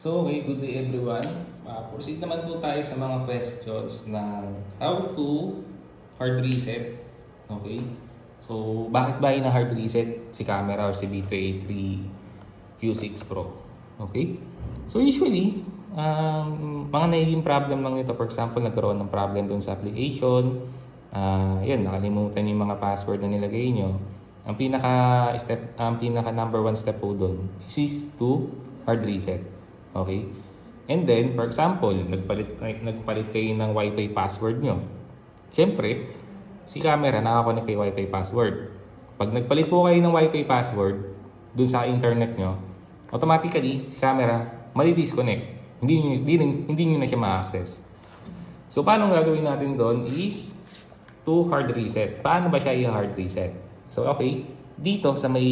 So, okay, good day everyone. Proceed naman po tayo sa mga questions na how to hard reset. Okay? So, bakit ba na hard reset si camera or si B383 Q6 Pro? Okay? So, usually, mga nagiging problem lang ito. For example, nagkaroon ng problem dun sa application. Yan, nakalimutan yung mga password na nilagay nyo. Ang pinaka number one step po dun is to hard reset. Okay? And then, for example, nagpalit kayo ng Wi-Fi password nyo. Siyempre, si camera nakakonect kay Wi-Fi password. Pag nagpalit po kayo ng Wi-Fi password dun sa internet nyo, automatically, si camera mali-disconnect. Hindi nyo na siya ma-access. So, paano gagawin natin doon is to hard reset. Paano ba siya i-hard reset? So, okay. Dito sa may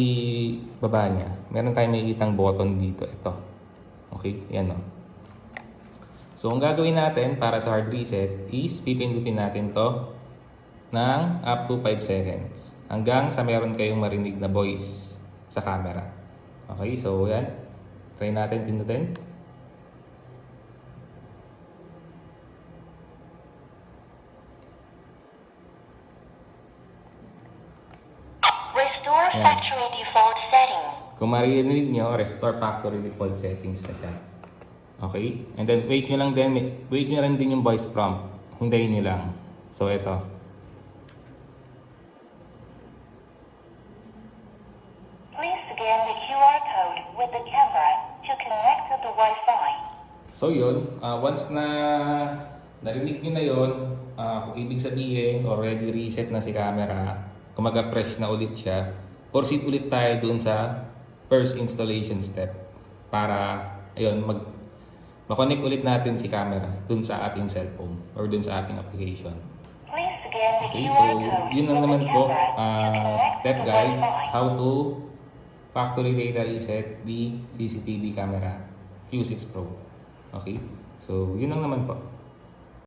baba niya, meron tayong makikitang button dito. Ito. Okay, yan o. So, ang gagawin natin para sa hard reset is pipindutin natin to ng up to 5 seconds hanggang sa meron kayong marinig na voice sa camera. Okay, so yan. Try natin pindutin. Restore factory default setting. Kung maririnig nyo, restore factory default settings na siya. Okay? And then wait nyo rin din yung voice prompt. Hintayin nyo lang. So ito. Please scan the QR code with the camera to connect to the Wi-Fi. So yun, once na narinig nyo na yun, kung ibig sabihin already reset na si camera, kumaga-fresh na ulit siya, proceed ulit tayo dun sa first installation step para ayun, ma-connect ulit natin si camera dun sa ating cellphone or dun sa ating application. Please scan the Okay, QR so code yun lang with naman the po, camera to connect step to the guide Wi-Fi. how to factory data reset the CCTV camera Q6 Pro. Okay, so yun lang naman po.